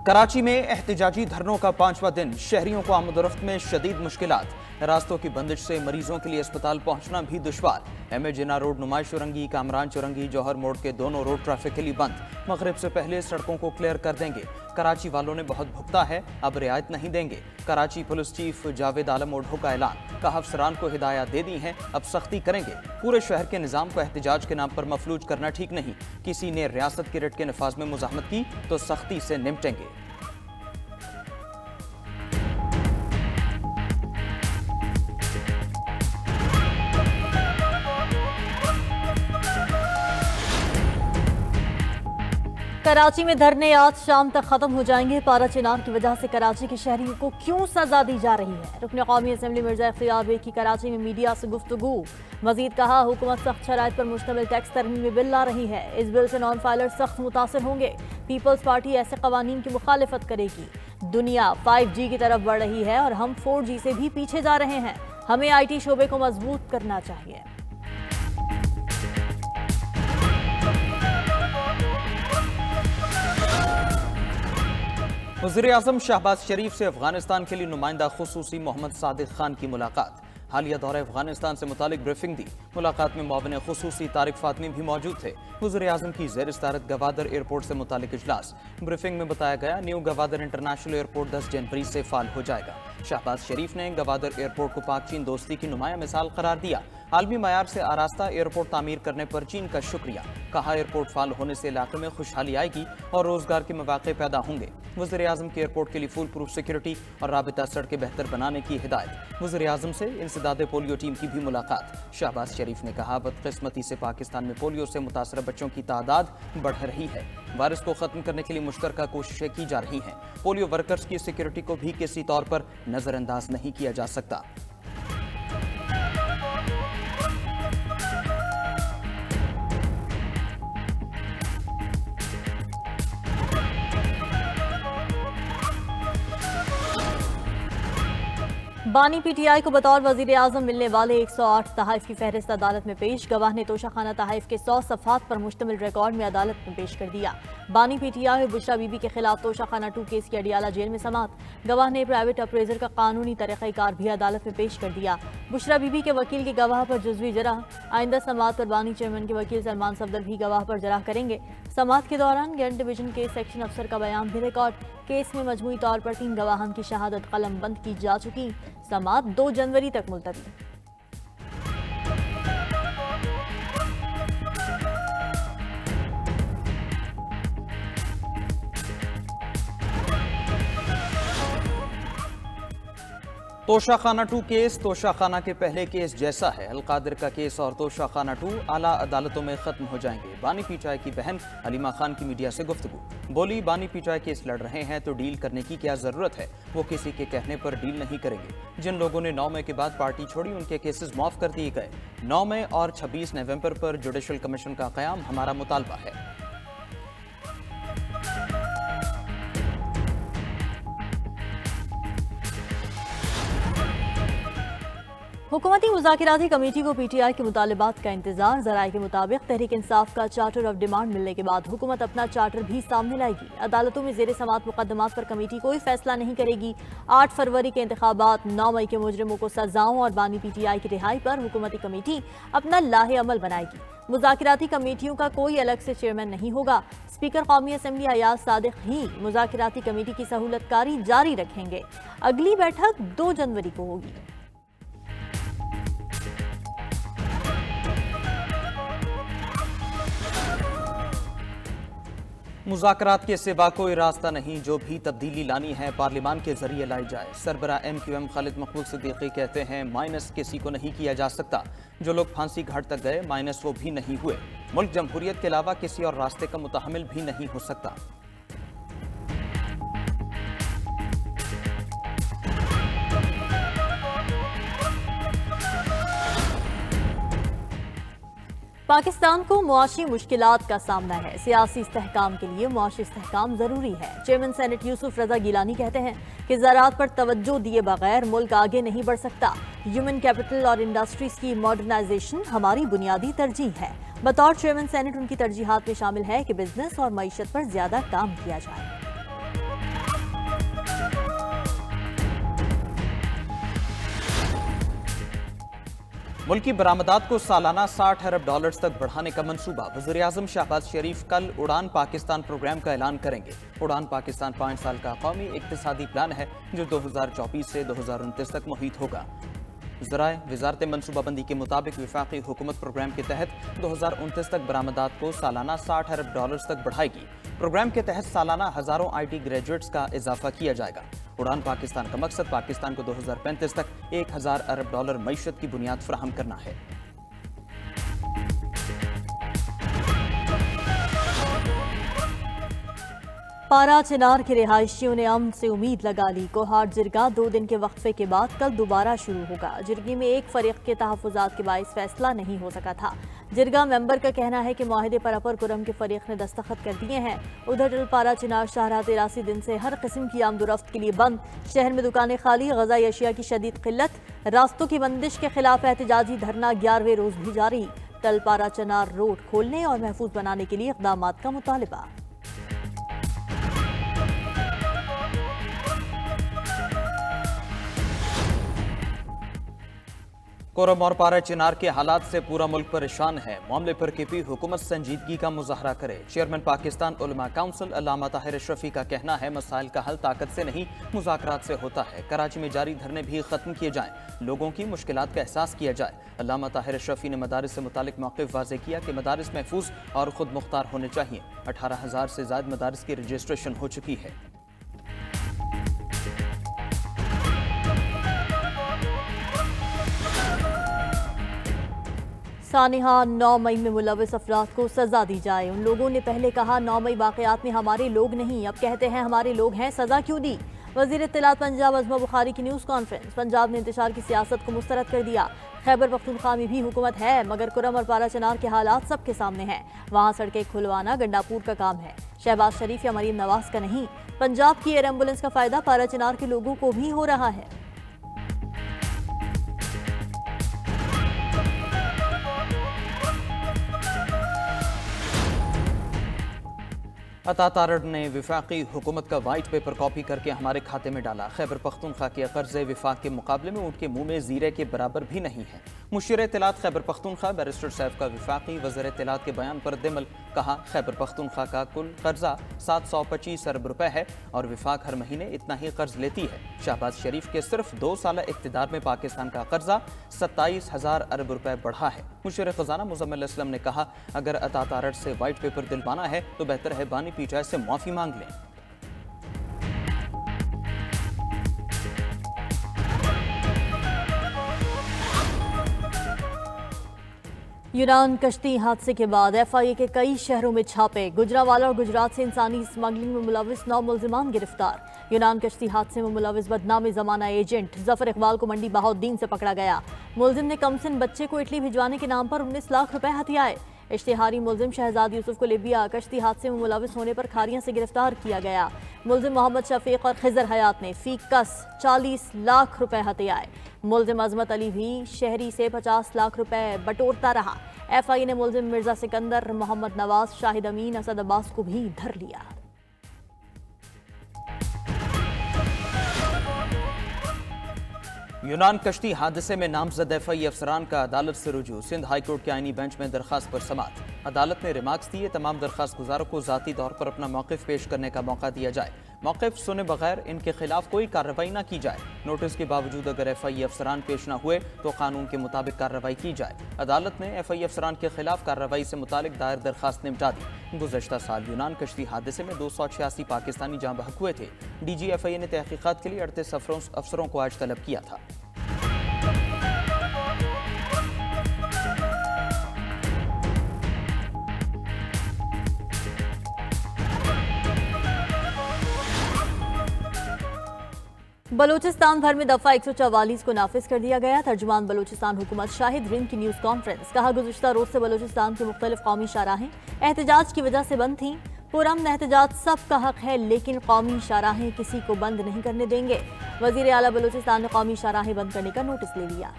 कराची में एहतिजाजी धरनों का 5वां दिन, शहरियों को आमदोरफ्त में शदीद मुश्किलात। रास्तों की बंदिश से मरीजों के लिए अस्पताल पहुंचना भी दुश्वार। एमए जिन्ना रोड नुमाइश चुरंगी, कामरान चुरंगी, जौहर मोड़ के दोनों रोड ट्रैफिक के लिए बंद। मगरिब से पहले सड़कों को क्लियर कर देंगे। कराची वालों ने बहुत भुगता है, अब रियायत नहीं देंगे। कराची पुलिस चीफ जावेद आलम ओढ़ो का ऐलान, कहा अफसरान को हिदायत दे दी हैं, अब सख्ती करेंगे। पूरे शहर के निज़ाम को एहतिजाज के नाम पर मफलूज करना ठीक नहीं। किसी ने रियासत के रिट के नफाज में मुजाहमत की तो सख्ती से निपटेंगे। कराची में धरने आज शाम तक खत्म हो जाएंगे। पारा चिनार की वजह से कराची के शहरियों को क्यों सजा दी जा रही है? रुकन कौमी असम्बली मिर्जा इख्तियार बेग की कराची में मीडिया से गुफ्तगू। मजीद कहा, हुकूमत सख्त शराइत पर मुश्तमिल टैक्स तरमीमी बिल ला रही है। इस बिल से नॉन फाइलर सख्त मुतासर होंगे। पीपल्स पार्टी ऐसे कवानीन की मुखालिफत करेगी। दुनिया 5G की तरफ बढ़ रही है और हम 4G से भी पीछे जा रहे हैं। हमें IT शोबे को मजबूत करना चाहिए। वज़ीर-ए-आज़म शहबाज शरीफ से अफगानिस्तान के लिए नुमाइंदा खुसूसी मोहम्मद सादिक खान की मुलाकात। हालिया दौरे अफगानिस्तान से मुतालिक ब्रीफिंग दी। मुलाकात में मुआविन खुसूसी तारिक फातमी भी मौजूद थे। वज़ीर-ए-आज़म की ज़ेर सदारत गवादर एयरपोर्ट से मुतालिक इजलास। ब्रीफिंग में बताया गया, न्यू गवादर इंटरनेशनल एयरपोर्ट 10 जनवरी से फाल हो जाएगा। शहबाज शरीफ ने गवादर एयरपोर्ट को पाक चीन दोस्ती की नुमाया मिसाल करार दिया। आलमी मयार से आरास्ता एयरपोर्ट तामीर करने पर चीन का शुक्रिया। कहा, एयरपोर्ट फाल होने से इलाके में खुशहाली आएगी और रोजगार के मौके पैदा होंगे। वज़ीर-ए-आज़म के एयरपोर्ट के लिए फुल प्रूफ सिक्योरिटी और राबिता सड़कें बेहतर बनाने की हिदायत। वज़ीर-ए-आज़म से इंसदादे पोलियो टीम की भी मुलाकात। शहबाज शरीफ ने कहा, बदकिस्मती से पाकिस्तान में पोलियो से मुतासर बच्चों की तादाद बढ़ रही है। वायरस को खत्म करने के लिए मुश्तरका कोशिशें की जा रही हैं। पोलियो वर्कर्स की सिक्योरिटी को भी किसी तौर पर नजरअंदाज नहीं किया जा सकता। बानी PTI को बतौर वज़ीर-ए-आज़म मिलने वाले 108 तहाइफ की फहरिस्त अदालत में पेश। गवाह ने तोशाखाना तहाइफ के 100 सफ़ात पर मुश्तमिल रिकॉर्ड में अदालत में पेश कर दिया। बानी PTI और बुशरा बीबी के खिलाफ तोशाखाना 2 केस की अडियाला जेल में समात। गवाह ने प्राइवेट अप्रेजर का कानूनी तरीक़ाकार भी अदालत में पेश कर दिया। बुशरा बीबी के वकील के गवाह पर जुज़वी जराह। आइंदा समात पर बानी चेयरमैन के वकील सलमान सफदर भी गवाह पर जराह करेंगे। समात के दौरान गेंट डिवीजन के सेक्शन अफसर का बयान भी रिकॉर्ड। केस में मजमूई तौर पर 3 गवाहान की शहादत कलम बंद की जा चुकी। समात 2 जनवरी तक मुलतवी। तोशाखाना 2 केस तोशाखाना के पहले केस जैसा है। अलकादिर का केस और तोशाखाना 2 आला अदालतों में खत्म हो जाएंगे। बानी PTI की बहन अलीमा खान की मीडिया से गुफ्तगू। बोली, बानी PTI केस लड़ रहे हैं तो डील करने की क्या जरूरत है? वो किसी के कहने पर डील नहीं करेंगे। जिन लोगों ने 9 मई के बाद पार्टी छोड़ी उनके केसेस माफ कर दिए गए। 9 मई और 26 नवंबर पर जुडिशल कमीशन का क़याम हमारा मुतालबा है। हुकूमती मुज़ाकिराती कमेटी को PTI के मुतालबात का इंतजार। ज़राए के मुताबिक तहरीक इंसाफ का चार्टर ऑफ डिमांड मिलने के बाद हुकूमत अपना चार्टर भी सामने लाएगी। अदालतों में ज़ेर समात मुकदमात पर कमेटी कोई फैसला नहीं करेगी। 8 फरवरी के इंतखाबात, 9 मई के मुजरिमों को सजाओं और बानी PTI की रिहाई पर हुकूमती कमेटी अपना लाहे अमल बनाएगी। मुज़ाकिराती कमेटियों का कोई अलग से चेयरमैन नहीं होगा। स्पीकर कौमी असम्बली अयाज सादिक ही मुज़ाकिराती कमेटी की सहूलतकारी जारी रखेंगे। अगली बैठक 2 जनवरी को होगी। मुज़ाकरात के सिवा कोई रास्ता नहीं। जो भी तब्दीली लानी है पार्लियामान के जरिए लाई जाए। सरबरा MQM खालिद मकबूल सिद्दीकी कहते हैं, माइनस किसी को नहीं किया जा सकता। जो लोग फांसी घाट तक गए, माइनस वो भी नहीं हुए। मुल्क जमहूरियत के अलावा किसी और रास्ते का मुतहमिल भी नहीं हो सकता। पाकिस्तान को मुआशी मुश्किलात का सामना है। सियासी इस्तेहकाम के लिए मुआशी इस्तेहकाम जरूरी है। चेयरमैन सेनेट यूसुफ रजा गिलानी कहते हैं कि ज़राअत पर तवज्जो दिए बगैर मुल्क आगे नहीं बढ़ सकता। ह्यूमन कैपिटल और इंडस्ट्रीज की मॉडर्नाइजेशन हमारी बुनियादी तरजीह है। बतौर चेयरमैन सेनेट उनकी तरजीहात में शामिल है कि बिजनेस और मईशत पर ज्यादा काम किया जाए। मुल्की बरामदात को सालाना 60 अरब डॉलर्स तक बढ़ाने का मंसूबा। वज़ीर-ए-आज़म शहबाज शरीफ कल उड़ान पाकिस्तान प्रोग्राम का ऐलान करेंगे। उड़ान पाकिस्तान 5 साल का कौमी इक्तिसादी प्लान है जो 2024 से 2029 तक मुहित होगा। ज़राए वजारत मनसूबाबंदी के मुताबिक वफाकी हुकूमत प्रोग्राम के तहत 2029 तक बरामदात को सालाना 60 अरब डॉलर्स तक बढ़ाएगी। प्रोग्राम के तहत सालाना हज़ारों IT ग्रेजुएट्स का इजाफा किया जाएगा। उड़ान पाकिस्तान का मकसद पाकिस्तान को 2035 तक 1000 अरब डॉलर मईशत की बुनियाद फराहम करना है। पारा चिनार के रिहायशियों ने अमन से उम्मीद लगा ली। कोहाट जिरगा 2 दिन के वक्फे के बाद कल दोबारा शुरू होगा। जिरगी में एक फरीक के तहफ़्फ़ुज़ात के बाइस फैसला नहीं हो सका था। जिरगा मेंबर का कहना है कि माहिदे पर अपर कुरम के फरीक ने दस्तखत कर दिए हैं। उधर पारा चिनार शाहराह 83 दिन से हर किस्म की आमदोरफ्त के लिए बंद। शहर में दुकानें खाली, ग़िज़ाई अशिया की शदीद किल्लत। रास्तों की बंदिश के खिलाफ एहतजाजी धरना 11वें रोज भी जारी। तल पारा चिनार रोड खोलने और महफूज बनाने के लिए इक़दाम का मुतालबा। कोरम और पारा चिनार के हालात से पूरा मुल्क परेशान है। मामले पर KP हुकूमत संजीदगी का मुजाहरा करे। चेयरमैन पाकिस्तान उलमा काउंसिल अल्लामा ताहिर अशरफी का कहना है मसाइल का हल ताकत से नहीं मुज़ाकरात से होता है। कराची में जारी धरने भी खत्म किए जाएं, लोगों की मुश्किलात का एहसास किया जाए। अल्लामा ताहिर अशरफी ने मदारिस से मुतालिक मौक़िफ़ वाज़े किया कि मदारिस महफूज और खुद मुख्तार होने चाहिए। 18,000 से ज़ायद मदारिस की रजिस्ट्रेशन हो चुकी है। सानिहा 9 मई में मुलविस अफराद को सजा दी जाए। उन लोगों ने पहले कहा 9 मई वाक़यात में हमारे लोग नहीं, अब कहते हैं हमारे लोग हैं, सजा क्यों दी? वज़ीर इत्तलात पंजाब अज़मा बुखारी की न्यूज़ कॉन्फ्रेंस। पंजाब ने इंतशार की सियासत को मुस्तरद कर दिया। खैबर पख्तूनख्वा में भी हुकूमत है मगर कुरम और पारा चिनार के हालात सबके सामने हैं। वहाँ सड़कें खुलवाना गंडापुर का काम है, शहबाज शरीफ या मरीम नवाज का नहीं। पंजाब की एयर एम्बुलेंस का फायदा पारा चिनार के लोगों को भी हो रहा है। अता तारड़ ने विफाकी हुकूमत का वाइट पेपर कॉपी करके हमारे खाते में डाला। खैबर पख्तूनख्वा के कर्जे विफाक के मुकाबले में उनके मुंह में जीरे के बराबर भी नहीं है। मुशीर इत्तलात खैबर पख्तूनख्वा बैरिस्टर सैफ का विफाकी वज़ीर इत्तलात के बयान पर दिमल। कहा खैबर पख्तूनख्वा का कुल कर्जा 725 अरब रुपए है और विफाक हर महीने इतना ही कर्ज लेती है। शहबाज शरीफ के सिर्फ 2 साल इक़्तिदार में पाकिस्तान का कर्जा 27,000 अरब रुपए बढ़ा है। मुशीर ख़जाना मुज़म्मिल असलम ने कहा अगर अता तारड़ से वाइट पेपर दिलवाना है तो बेहतर है बानी पीटीआई से माफी मांग लें। यूनान कश्ती हादसे के बाद FIA के कई शहरों में छापे। गुजरावाला और गुजरात से इंसानी स्मगलिंग में मुलविस 9 मुल्जिमान गिरफ्तार। यूनान कश्ती हादसे में मुलविस बदनामी जमाना एजेंट जफर इकबाल को मंडी बहाउद्दीन से पकड़ा गया। मुलजिम ने कमसिन बच्चे को इटली भिजवाने के नाम पर 19 लाख रुपए हथियाए। इश्तिहारी मुलजिम शहजाद यूसुफ को लिबिया कश्ती हादसे में मुलविस होने पर खारियां से गिरफ्तार किया गया। मुलजिम मोहम्मद शफीक और खिजर हयात ने फी कस 40 लाख रुपए हथियाए। मुलजिम अजमत अली भी शहरी से 50 लाख रुपए बटोरता रहा। FIA ने मुलजिम मिर्जा सिकंदर, मोहम्मद नवाज, शाहिद अमीन, असद अब्बास को भी धर लिया। यूनान कश्ती हादसे में नामजद FIA अफसरान का अदालत से रुजू। सिंध हाई कोर्ट के आईनी बेंच में दरखास्त पर समाअत। अदालत ने रिमार्क्स दिए तमाम दरखास्त गुजारों को ज़ाती तौर पर अपना मौक़िफ़ पेश करने का मौका दिया जाए। मौक़िफ़ सुने बगैर इनके खिलाफ कोई कार्रवाई न की जाए। नोटिस के बावजूद अगर FIA अफसरान पेश न हुए तो कानून के मुताबिक कार्रवाई की जाए। अदालत ने FIA अफसरान के खिलाफ कार्रवाई से मुतालिक दायर दरखास्त निपटा दी। गुज़श्ता साल यूनान कश्ती हादसे में 286 पाकिस्तानी जाँ बहक हुए थे। DG FIA ने तहक़ीक़ात के लिए 38 अफसरों को आज तलब किया था। बलूचिस्तान भर में दफा 144 को नाफिज कर दिया गया। तर्जुमान बलूचिस्तान हुकूमत शाहिद रिंग की न्यूज़ कॉन्फ्रेंस। कहा गुज़श्ता रोज से बलूचिस्तान के मुख्तलिफ कौमी शाहराहें एहतजाज की वजह से बंद थीं। पुरअमन एहतजाज सबका हक है लेकिन कौमी शाहराहें किसी को बंद नहीं करने देंगे। वज़ीर आला बलूचिस्तान ने कौमी शाहराहें बंद करने का नोटिस ले लिया।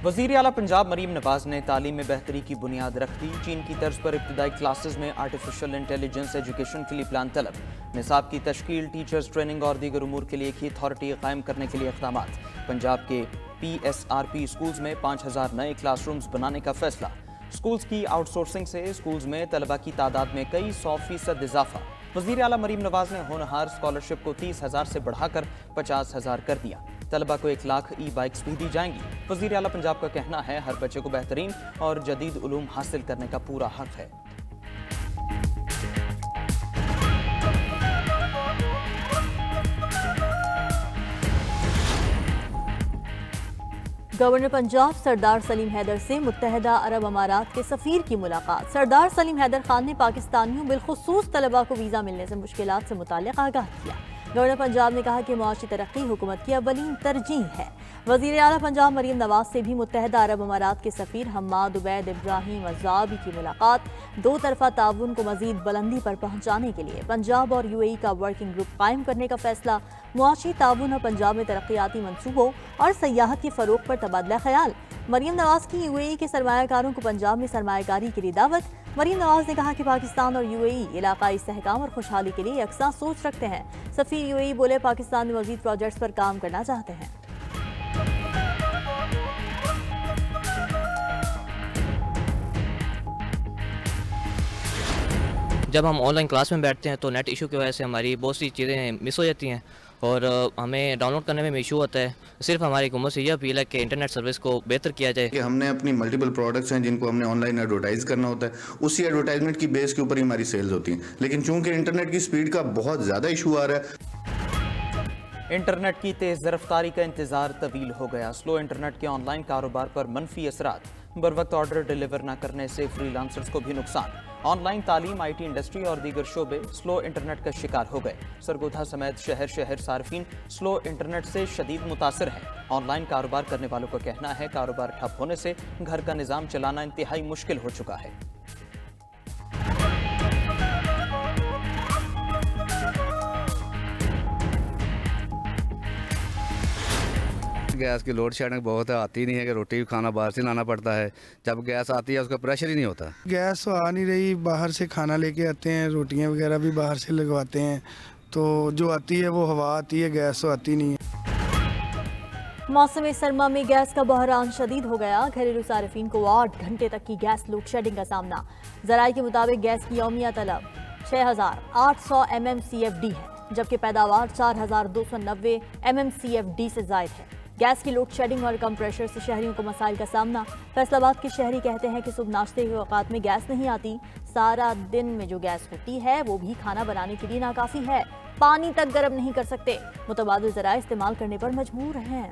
वज़ीर आला पंजाब मरीम नवाज ने तालीम में बेहतरी की बुनियाद रख दी। चीन की तर्ज पर इब्तदाई क्लासेस में आर्टिफिशियल इंटेलिजेंस एजुकेशन के लिए प्लान तलब। निसाब की तश्कील, टीचर्स ट्रेनिंग और दीगर उमूर के लिए एक अथॉरिटी कायम करने के लिए इक़दाम। पंजाब के PSRP स्कूल्स में 5000 नए क्लासरूम्स बनाने का फैसला। स्कूल्स की आउटसोर्सिंग से स्कूल्स में तलबा की तादाद में कई 100% इजाफा। वज़ीर आला मरीम नवाज ने होनहार स्कॉलरशिप को 30,000 से बढ़ाकर 50,000 कर दिया। तलबा को 1 लाख ई-बाइक्स भी दी जाएंगी। वज़ीर आला पंजाब का कहना है हर बच्चे को बेहतरीन और जदीद उलूम हासिल करने का पूरा हक है। गवर्नर पंजाब सरदार सलीम हैदर से मुत्तहदा अरब अमारात के सफ़ीर की मुलाकात। सरदार सलीम हैदर खान ने पाकिस्तानियों बिलखुसूस तलबा को वीज़ा मिलने से मुश्किलात से मुताल्लिक़ आगाह किया। गवर्नर पंजाब ने कहा कि मुआशी तरक्की हुकूमत की अव्वलीन तरजीह है। वज़ीर आला पंजाब मरीम नवाज से भी मुत्तहदा अरब अमारात के सफ़ीर हम्माद उबैद इब्राहिम अज़ाबी की मुलाकात। 2 तरफ़ा ताउन को मज़ीद बुलंदी पर पहुँचाने के लिए पंजाब और UAE का वर्किंग ग्रुप कायम करने का फैसला। मुआशी ताउन और पंजाब में तरक्याती मनसूबों और सयाहत के फ़रोग पर तबादला ख्याल। मरीम नवाज की UAE के सरमायाकारों को पंजाब में सरमायाकारी के लिए दावत। मरीम नवाज ने कहा कि पाकिस्तान और UAE इलाकाई इस्तेहकाम और खुशहाली के लिए यकसा सोच रखते हैं। सफ़ीर UAE बोले पाकिस्तान में मज़ीद प्रोजेक्ट्स पर काम करना चाहते हैं। जब हम ऑनलाइन क्लास में बैठते हैं तो नेट इशू की वजह से हमारी बहुत सी चीज़ें मिस हो जाती हैं और हमें डाउनलोड करने में इशू होता है। सिर्फ हमारी हुकूमत से यह अपील है कि इंटरनेट सर्विस को बेहतर किया जाए। कि हमने अपनी मल्टीपल प्रोडक्ट्स हैं जिनको हमने ऑनलाइन एडवर्टाइज करना होता है, उसी एडवर्टाइजमेंट की बेस के ऊपर ही हमारी सेल्स होती हैं। लेकिन चूंकि इंटरनेट की स्पीड का बहुत ज़्यादा इशू आ रहा है, इंटरनेट की तेज़ रफ्तारी का इंतज़ार तवील हो गया। स्लो इंटरनेट के ऑनलाइन कारोबार पर मनफी असरात। बर वक्त ऑर्डर डिलीवर न करने से फ्रीलांसर्स को भी नुकसान। ऑनलाइन तालीम, IT इंडस्ट्री और दीगर शोबे स्लो इंटरनेट का शिकार हो गए। सरगोधा समेत शहर सार्फिन स्लो इंटरनेट से शदीद मुतासर हैं। ऑनलाइन कारोबार करने वालों का कहना है कारोबार ठप होने से घर का निज़ाम चलाना इंतहाई मुश्किल हो चुका है। गैस की लोड शेडिंग बहुत है, आती नहीं है कि रोटी भी खाना बाहर से लाना पड़ता है। जब गैस आती है उसका प्रेशर ही नहीं होता। गैस तो आ नहीं रही, बाहर से खाना लेके आते हैं, रोटियां वगैरह भी बाहर से लगवाते हैं, तो जो आती है वो हवा आती है, गैस तो आती नहीं है। मौसम सरमा में गैस का बहरान शदीद हो गया। घरेलू सार्फिन को 8 घंटे तक की गैस लोड शेडिंग का सामना। ज़राए के मुताबिक गैस की यौमिया तलब 6800 MMCFD है, जबकि पैदावार 4290 MMCFD से जायद है। गैस की लोड शेडिंग और कम प्रेशर से शहरियों को मसाइल का सामना। फैसलाबाद के शहरी कहते हैं कि सुबह नाश्ते के औकात में गैस नहीं आती। सारा दिन में जो गैस होती है वो भी खाना बनाने के लिए नाकाफी है। पानी तक गर्म नहीं कर सकते। मुतबादिल ज़राए इस्तेमाल करने पर मजबूर हैं।